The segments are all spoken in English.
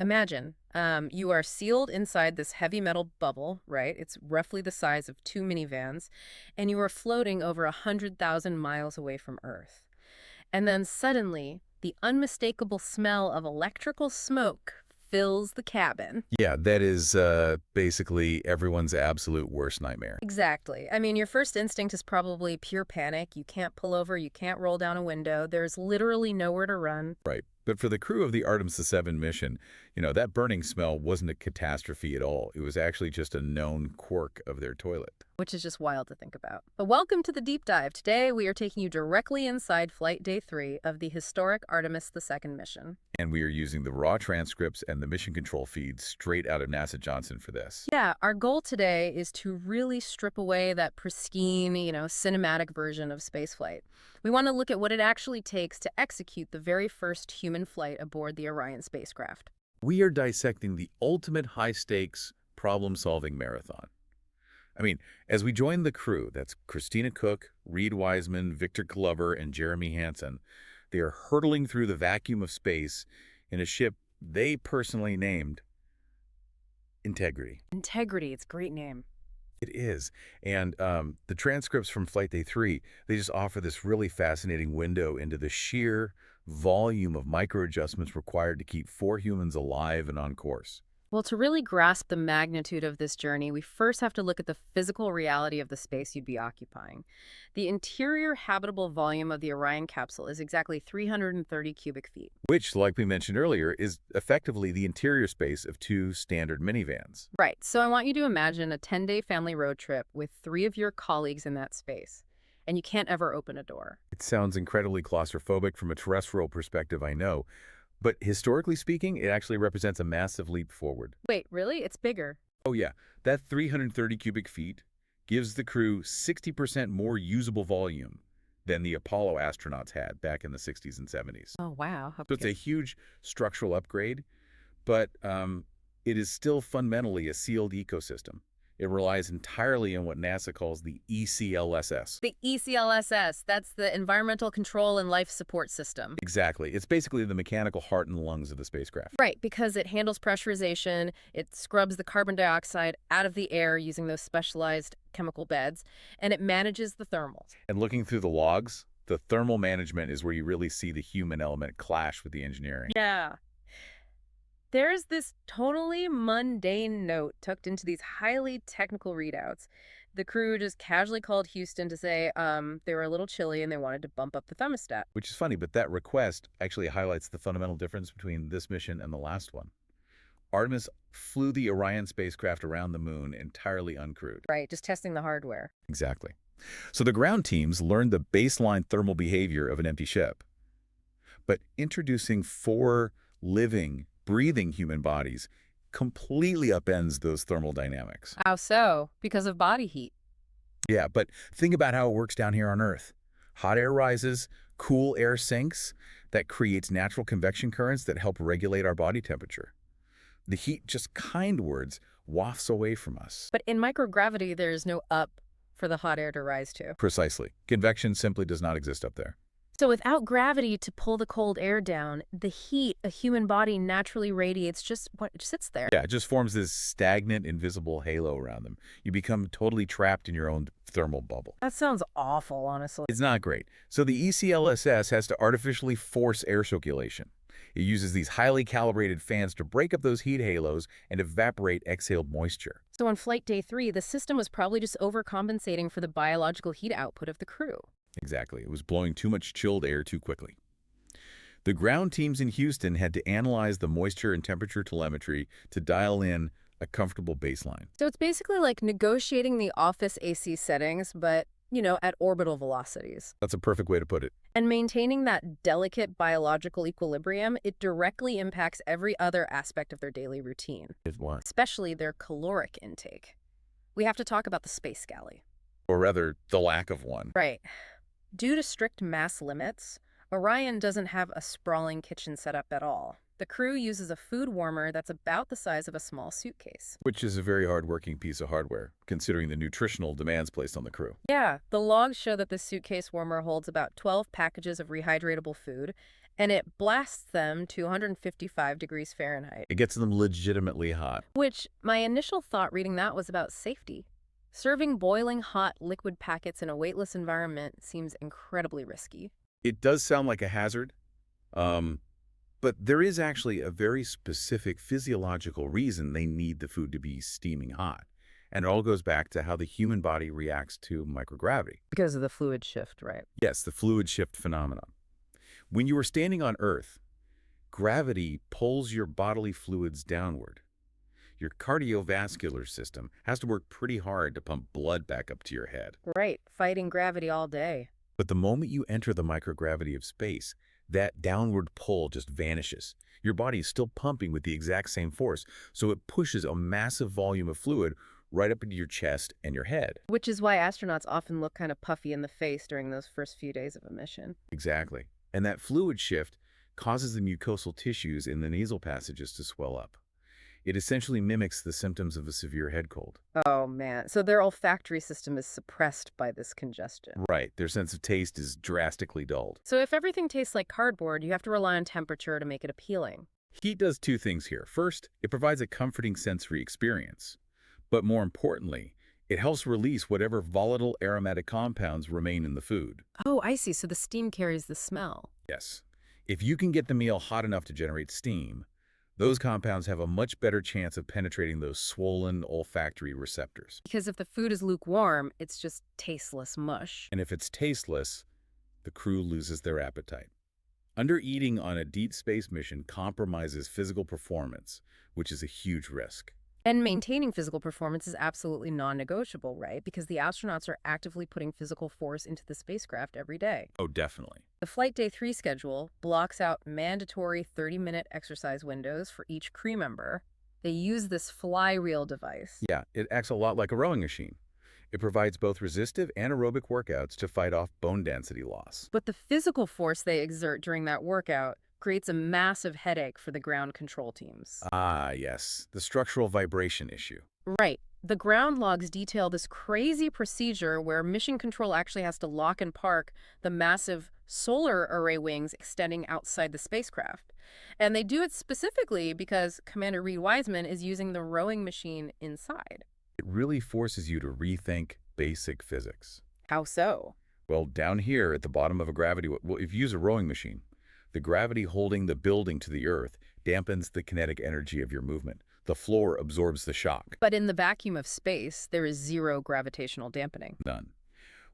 Imagine, you are sealed inside this heavy metal bubble, right? It's roughly the size of two minivans, and you are floating over 100,000 miles away from Earth. And then suddenly, the unmistakable smell of electrical smoke fills the cabin. Yeah, that is basically everyone's absolute worst nightmare. Exactly. I mean, your first instinct is probably pure panic. You can't pull over, you can't roll down a window. There's literally nowhere to run. Right. But for the crew of the Artemis II mission, that burning smell wasn't a catastrophe at all. It was actually just a known quirk of their toilet. Which is just wild to think about. But welcome to the deep dive. Today, we are taking you directly inside Flight Day 3 of the historic Artemis II mission. And we are using the raw transcripts and the mission control feeds straight out of NASA Johnson for this. Yeah, our goal today is to really strip away that pristine, cinematic version of spaceflight. We want to look at what it actually takes to execute the very first human flight aboard the Orion spacecraft. We are dissecting the ultimate high-stakes problem-solving marathon. I mean, as we join the crew, that's Christina Cook, Reed Wiseman, Victor Glover, and Jeremy Hansen, they are hurtling through the vacuum of space in a ship they personally named Integrity. Integrity, it's a great name. It is. And the transcripts from Flight Day 3, they just offer this really fascinating window into the sheer volume of micro-adjustments required to keep four humans alive and on course. Well, to really grasp the magnitude of this journey, we first have to look at the physical reality of the space you'd be occupying. The interior habitable volume of the Orion capsule is exactly 330 cubic feet. Which, like we mentioned earlier, is effectively the interior space of two standard minivans. Right, so I want you to imagine a 10-day family road trip with three of your colleagues in that space, and you can't ever open a door. It sounds incredibly claustrophobic from a terrestrial perspective, I know. But historically speaking, it actually represents a massive leap forward. Wait, really? It's bigger. Oh yeah, that 330 cubic feet gives the crew 60% more usable volume than the Apollo astronauts had back in the 60s and 70s. Oh, wow. So it's a huge structural upgrade, but it is still fundamentally a sealed ecosystem. It relies entirely on what NASA calls the ECLSS. The ECLSS, that's the Environmental Control and Life Support System. Exactly. It's basically the mechanical heart and lungs of the spacecraft. Right, because it handles pressurization, it scrubs the carbon dioxide out of the air using those specialized chemical beds, and it manages the thermals. And looking through the logs, the thermal management is where you really see the human element clash with the engineering. Yeah. There's this totally mundane note tucked into these highly technical readouts. The crew just casually called Houston to say they were a little chilly and they wanted to bump up the thermostat. Which is funny, but that request actually highlights the fundamental difference between this mission and the last one. Artemis flew the Orion spacecraft around the moon entirely uncrewed. Right, just testing the hardware. Exactly. So the ground teams learned the baseline thermal behavior of an empty ship. But introducing four living, breathing human bodies completely upends those thermal dynamics. How so? Because of body heat. Yeah, but think about how it works down here on Earth. Hot air rises, cool air sinks. That creates natural convection currents that help regulate our body temperature. The heat just kindwards wafts away from us. But in microgravity, there's no up for the hot air to rise to. Precisely. Convection simply does not exist up there. So without gravity to pull the cold air down, the heat a human body naturally radiates just what sits there. Yeah, it just forms this stagnant, invisible halo around them. You become totally trapped in your own thermal bubble. That sounds awful, honestly. It's not great. So the ECLSS has to artificially force air circulation. It uses these highly calibrated fans to break up those heat halos and evaporate exhaled moisture. So on Flight Day 3, the system was probably just overcompensating for the biological heat output of the crew. Exactly. It was blowing too much chilled air too quickly. The ground teams in Houston had to analyze the moisture and temperature telemetry to dial in a comfortable baseline. So it's basically like negotiating the office AC settings, but, at orbital velocities. That's a perfect way to put it. And maintaining that delicate biological equilibrium, it directly impacts every other aspect of their daily routine, especially their caloric intake. We have to talk about the space galley. Or rather, the lack of one. Right. Due to strict mass limits, Orion doesn't have a sprawling kitchen setup at all. The crew uses a food warmer that's about the size of a small suitcase. Which is a very hard-working piece of hardware, considering the nutritional demands placed on the crew. Yeah, the logs show that the suitcase warmer holds about 12 packages of rehydratable food, And it blasts them to 155 degrees Fahrenheit, It gets them legitimately hot. which my initial thought reading that was about safety. Serving boiling hot liquid packets in a weightless environment seems incredibly risky. It does sound like a hazard, but there is actually a very specific physiological reason they need the food to be steaming hot. And it all goes back to how the human body reacts to microgravity. Because of the fluid shift, right? Yes, the fluid shift phenomenon. When you are standing on Earth, gravity pulls your bodily fluids downward. Your cardiovascular system has to work pretty hard to pump blood back up to your head. Right, fighting gravity all day. But the moment you enter the microgravity of space, that downward pull just vanishes. Your body is still pumping with the exact same force, so it pushes a massive volume of fluid right up into your chest and your head. Which is why astronauts often look kind of puffy in the face during those first few days of a mission. Exactly. And that fluid shift causes the mucosal tissues in the nasal passages to swell up. It essentially mimics the symptoms of a severe head cold. Oh man, so their olfactory system is suppressed by this congestion. Right. Their sense of taste is drastically dulled. So if everything tastes like cardboard, you have to rely on temperature to make it appealing. Heat does two things here. First, it provides a comforting sensory experience. But more importantly, it helps release whatever volatile aromatic compounds remain in the food. Oh, I see. So the steam carries the smell. Yes. If you can get the meal hot enough to generate steam, those compounds have a much better chance of penetrating those swollen olfactory receptors. Because if the food is lukewarm, it's just tasteless mush. And if it's tasteless, the crew loses their appetite. Undereating on a deep space mission compromises physical performance, which is a huge risk. And maintaining physical performance is absolutely non-negotiable, right? Because the astronauts are actively putting physical force into the spacecraft every day. Oh, definitely. The Flight Day 3 schedule blocks out mandatory 30-minute exercise windows for each crew member. They use this flywheel device. Yeah, it acts a lot like a rowing machine. It provides both resistive and aerobic workouts to fight off bone density loss. But the physical force they exert during that workout creates a massive headache for the ground control teams. Ah, yes, the structural vibration issue. Right. The ground logs detail this crazy procedure where mission control actually has to lock and park the massive solar array wings extending outside the spacecraft. And they do it specifically because Commander Reed Wiseman is using the rowing machine inside. It really forces you to rethink basic physics. How so? Well, down here at the bottom of a gravity, well, if you use a rowing machine, the gravity holding the building to the Earth dampens the kinetic energy of your movement. The floor absorbs the shock. But in the vacuum of space, there is zero gravitational dampening. None.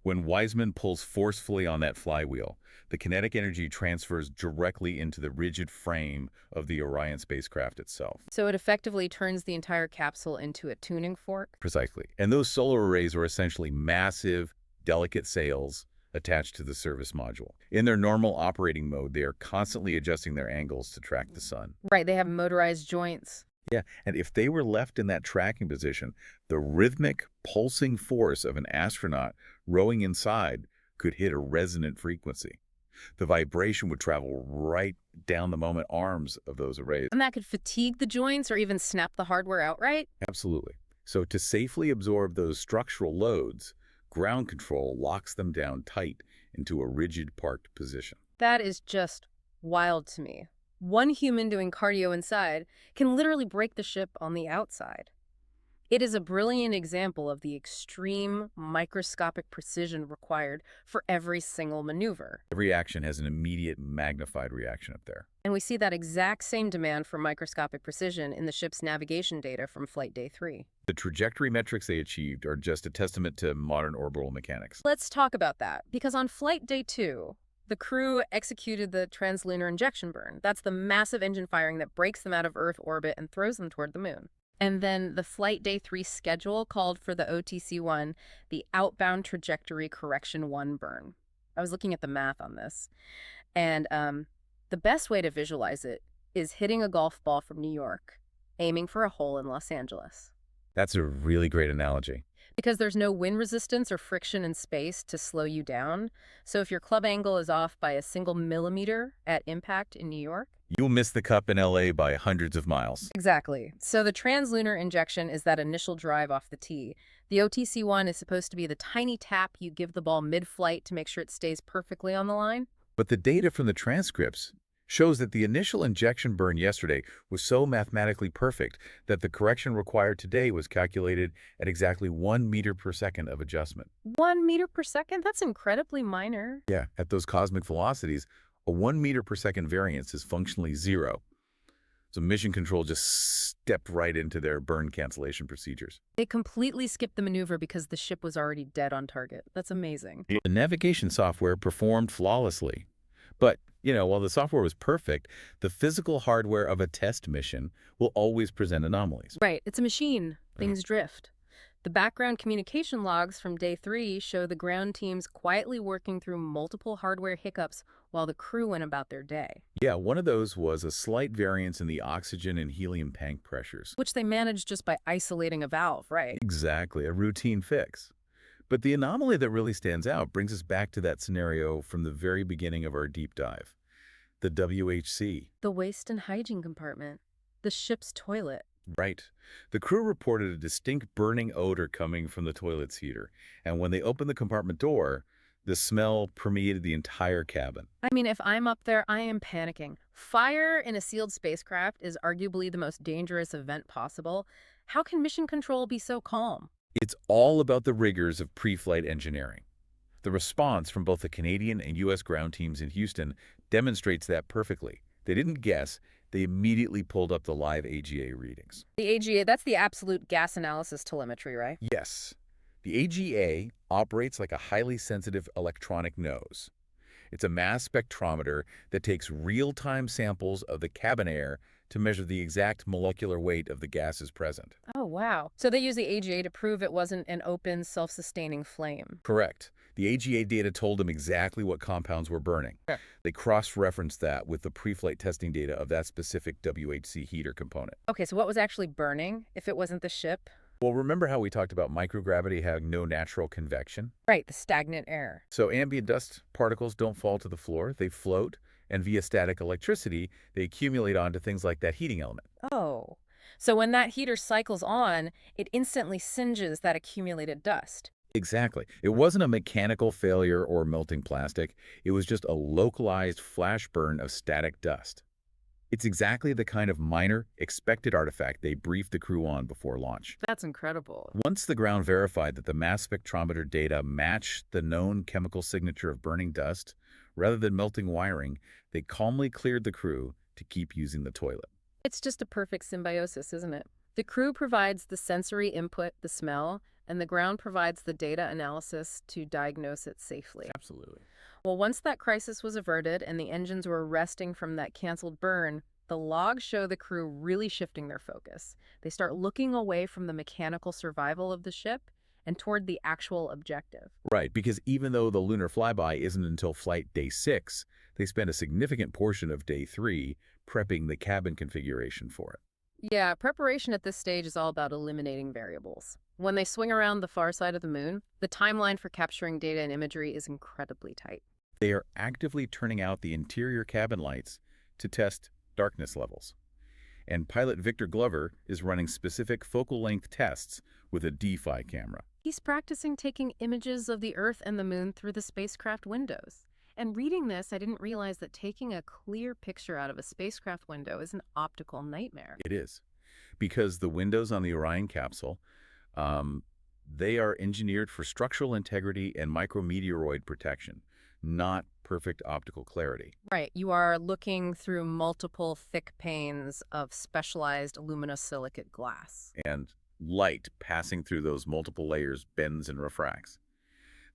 When Wiseman pulls forcefully on that flywheel, the kinetic energy transfers directly into the rigid frame of the Orion spacecraft itself. So it effectively turns the entire capsule into a tuning fork? Precisely. And those solar arrays are essentially massive, delicate sails attached to the service module. In their normal operating mode, they are constantly adjusting their angles to track the sun. Right, they have motorized joints. Yeah, and if they were left in that tracking position, the rhythmic, pulsing force of an astronaut rowing inside could hit a resonant frequency. The vibration would travel right down the moment arms of those arrays. And that could fatigue the joints or even snap the hardware outright? Absolutely. So to safely absorb those structural loads, ground control locks them down tight into a rigid parked position. That is just wild to me. One human doing cardio inside can literally break the ship on the outside. It is a brilliant example of the extreme microscopic precision required for every single maneuver. Every action has an immediate magnified reaction up there. And we see that exact same demand for microscopic precision in the ship's navigation data from Flight Day 3. The trajectory metrics they achieved are just a testament to modern orbital mechanics. Let's talk about that, because on Flight Day 2, the crew executed the translunar injection burn. That's the massive engine firing that breaks them out of Earth orbit and throws them toward the moon. And then the Flight Day 3 schedule called for the OTC-1, the Outbound Trajectory Correction 1 burn. I was looking at the math on this. And the best way to visualize it is hitting a golf ball from New York, aiming for a hole in Los Angeles. That's a really great analogy. Because there's no wind resistance or friction in space to slow you down. So if your club angle is off by a single millimeter at impact in New York, You'll miss the cup in LA by hundreds of miles. exactly. So the translunar injection is that initial drive off the tee. The OTC-1 is supposed to be the tiny tap you give the ball mid-flight to make sure it stays perfectly on the line. But the data from the transcripts shows that the initial injection burn yesterday was so mathematically perfect that the correction required today was calculated at exactly 1 meter per second of adjustment. 1 meter per second? That's incredibly minor. Yeah, at those cosmic velocities, a 1 meter per second variance is functionally zero. So mission control just stepped right into their burn cancellation procedures. They completely skipped the maneuver because the ship was already dead on target. That's amazing. The navigation software performed flawlessly. But, while the software was perfect, the physical hardware of a test mission will always present anomalies. Right, it's a machine. Things drift. The background communication logs from day 3 show the ground teams quietly working through multiple hardware hiccups while the crew went about their day, Yeah, one of those was a slight variance in the oxygen and helium tank pressures. which they managed just by isolating a valve, right? Exactly, a routine fix. But the anomaly that really stands out brings us back to that scenario from the very beginning of our deep dive. The WHC. The waste and hygiene compartment. The ship's toilet. Right. The crew reported a distinct burning odor coming from the toilet's heater, and when they opened the compartment door, the smell permeated the entire cabin. I mean, if I'm up there, I am panicking. Fire in a sealed spacecraft is arguably the most dangerous event possible. How can mission control be so calm? It's all about the rigors of pre-flight engineering. The response from both the Canadian and U.S. ground teams in Houston demonstrates that perfectly. They didn't guess. They immediately pulled up the live AGA readings. The AGA, that's the absolute gas analysis telemetry, right? Yes, the AGA operates like a highly sensitive electronic nose. It's a mass spectrometer that takes real-time samples of the cabin air to measure the exact molecular weight of the gases present. Oh, wow. So they used the AGA to prove it wasn't an open, self-sustaining flame. Correct. The AGA data told them exactly what compounds were burning. They cross-referenced that with the pre-flight testing data of that specific WHC heater component. Okay, so what was actually burning if it wasn't the ship? Well, remember how we talked about microgravity having no natural convection? Right, the stagnant air. So ambient dust particles don't fall to the floor, they float, and via static electricity, they accumulate onto things like that heating element. Oh. So when that heater cycles on, it instantly singes that accumulated dust. Exactly. It wasn't a mechanical failure or melting plastic. It was just a localized flash burn of static dust. It's exactly the kind of minor, expected artifact they briefed the crew on before launch. That's incredible. Once the ground verified that the mass spectrometer data matched the known chemical signature of burning dust, rather than melting wiring, they calmly cleared the crew to keep using the toilet. It's just a perfect symbiosis, isn't it? The crew provides the sensory input, the smell, and the ground provides the data analysis to diagnose it safely. Absolutely. Well, once that crisis was averted and the engines were resting from that canceled burn, the logs show the crew really shifting their focus. They start looking away from the mechanical survival of the ship and toward the actual objective. Right, because even though the lunar flyby isn't until flight day 6, they spend a significant portion of day 3 prepping the cabin configuration for it. Yeah, preparation at this stage is all about eliminating variables. When they swing around the far side of the moon, the timeline for capturing data and imagery is incredibly tight. They are actively turning out the interior cabin lights to test darkness levels. And pilot Victor Glover is running specific focal length tests with a DeFi camera. He's practicing taking images of the Earth and the moon through the spacecraft windows. And reading this, I didn't realize that taking a clear picture out of a spacecraft window is an optical nightmare. It is. Because the windows on the Orion capsule, they are engineered for structural integrity and micrometeoroid protection, not perfect optical clarity. Right, you are looking through multiple thick panes of specialized aluminosilicate glass. And light passing through those multiple layers bends and refracts.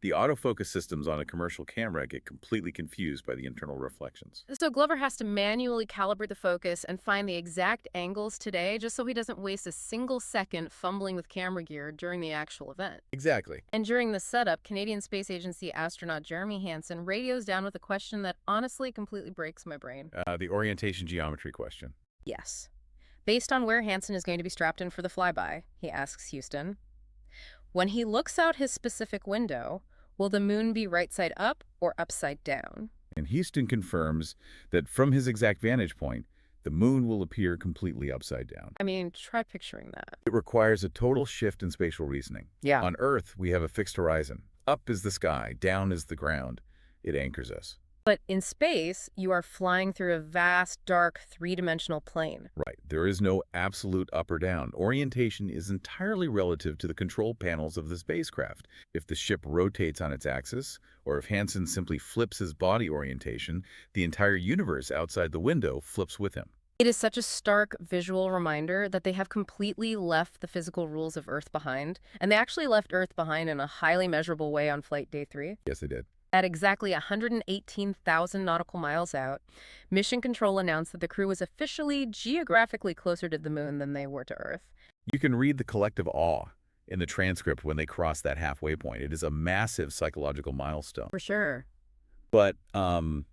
The autofocus systems on a commercial camera get completely confused by the internal reflections. So Glover has to manually calibrate the focus and find the exact angles today just so he doesn't waste a single second fumbling with camera gear during the actual event. Exactly. And during the setup, Canadian Space Agency astronaut Jeremy Hansen radios down with a question that honestly completely breaks my brain. The orientation geometry question. Yes. Based on where Hansen is going to be strapped in for the flyby, he asks Houston, when he looks out his specific window, will the moon be right side up or upside down? And Houston confirms that from his exact vantage point, the moon will appear completely upside down. I mean, try picturing that. It requires a total shift in spatial reasoning. Yeah. On Earth, we have a fixed horizon. Up is the sky, down is the ground. It anchors us. But in space, you are flying through a vast, dark, three-dimensional plane. Right. There is no absolute up or down. Orientation is entirely relative to the control panels of the spacecraft. If the ship rotates on its axis, or if Hansen simply flips his body orientation, the entire universe outside the window flips with him. It is such a stark visual reminder that they have completely left the physical rules of Earth behind, and they actually left Earth behind in a highly measurable way on Flight Day 3. Yes, they did. At exactly 118,000 nautical miles out, Mission Control announced that the crew was officially geographically closer to the moon than they were to Earth. You can read the collective awe in the transcript when they cross that halfway point. It is a massive psychological milestone. For sure. But from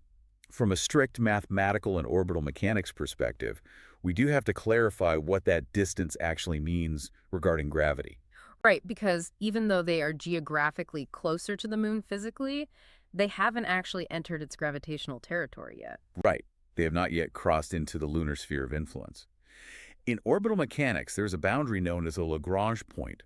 a strict mathematical and orbital mechanics perspective, we do have to clarify what that distance actually means regarding gravity. Right, because even though they are geographically closer to the moon physically, they haven't actually entered its gravitational territory yet. Right. They have not yet crossed into the lunar sphere of influence. In orbital mechanics, there's a boundary known as a Lagrange point,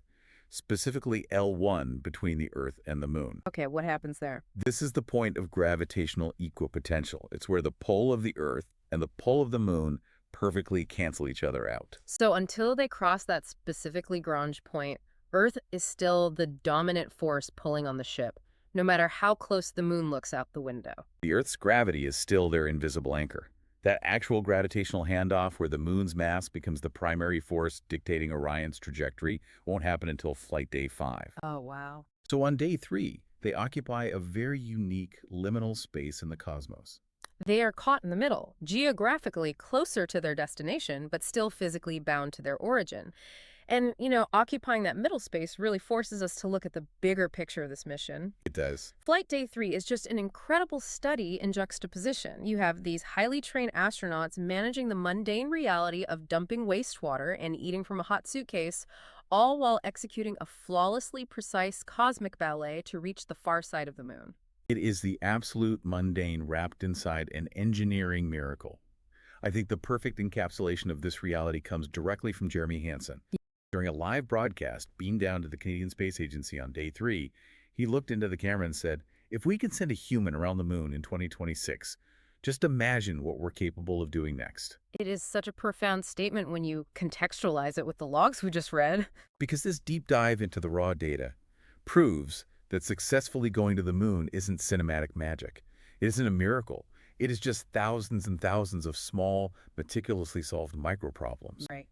specifically L1 between the Earth and the Moon. Okay, what happens there? This is the point of gravitational equipotential. It's where the pull of the Earth and the pull of the Moon perfectly cancel each other out. So until they cross that specific Lagrange point, Earth is still the dominant force pulling on the ship, no matter how close the moon looks out the window. The Earth's gravity is still their invisible anchor. That actual gravitational handoff where the moon's mass becomes the primary force dictating Orion's trajectory won't happen until Flight Day 5. Oh, wow. So on Day 3, they occupy a very unique liminal space in the cosmos. They are caught in the middle, geographically closer to their destination, but still physically bound to their origin. And, occupying that middle space really forces us to look at the bigger picture of this mission. It does. Flight Day 3 is just an incredible study in juxtaposition. You have these highly trained astronauts managing the mundane reality of dumping wastewater and eating from a hot suitcase, all while executing a flawlessly precise cosmic ballet to reach the far side of the moon. It is the absolute mundane wrapped inside an engineering miracle. I think the perfect encapsulation of this reality comes directly from Jeremy Hansen. During a live broadcast beamed down to the Canadian Space Agency on Day 3, he looked into the camera and said, "If we can send a human around the moon in 2026, just imagine what we're capable of doing next." It is such a profound statement when you contextualize it with the logs we just read. Because this deep dive into the raw data proves that successfully going to the moon isn't cinematic magic. It isn't a miracle. It is just thousands and thousands of small, meticulously solved micro-problems. Right.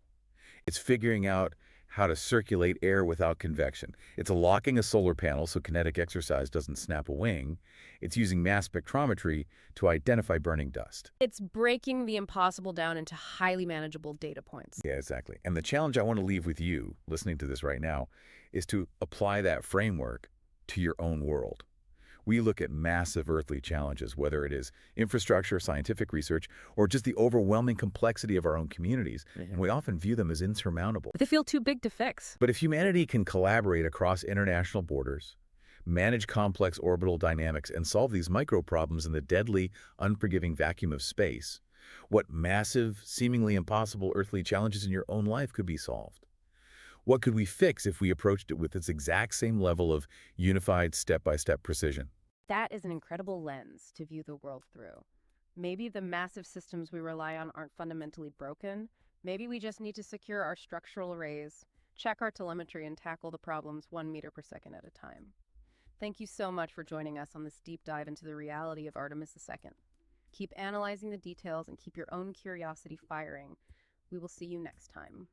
It's figuring out how to circulate air without convection. It's locking a solar panel so kinetic exercise doesn't snap a wing. It's using mass spectrometry to identify burning dust. It's breaking the impossible down into highly manageable data points. Yeah, exactly. And the challenge I want to leave with you, listening to this right now, is to apply that framework to your own world. We look at massive earthly challenges, whether it is infrastructure, scientific research, or just the overwhelming complexity of our own communities, and we often view them as insurmountable. But they feel too big to fix. But if humanity can collaborate across international borders, manage complex orbital dynamics, and solve these micro-problems in the deadly, unforgiving vacuum of space, what massive, seemingly impossible earthly challenges in your own life could be solved? What could we fix if we approached it with its exact same level of unified step-by-step precision? That is an incredible lens to view the world through. Maybe the massive systems we rely on aren't fundamentally broken. Maybe we just need to secure our structural arrays, check our telemetry, and tackle the problems 1 meter per second at a time. Thank you so much for joining us on this deep dive into the reality of Artemis II. Keep analyzing the details and keep your own curiosity firing. We will see you next time.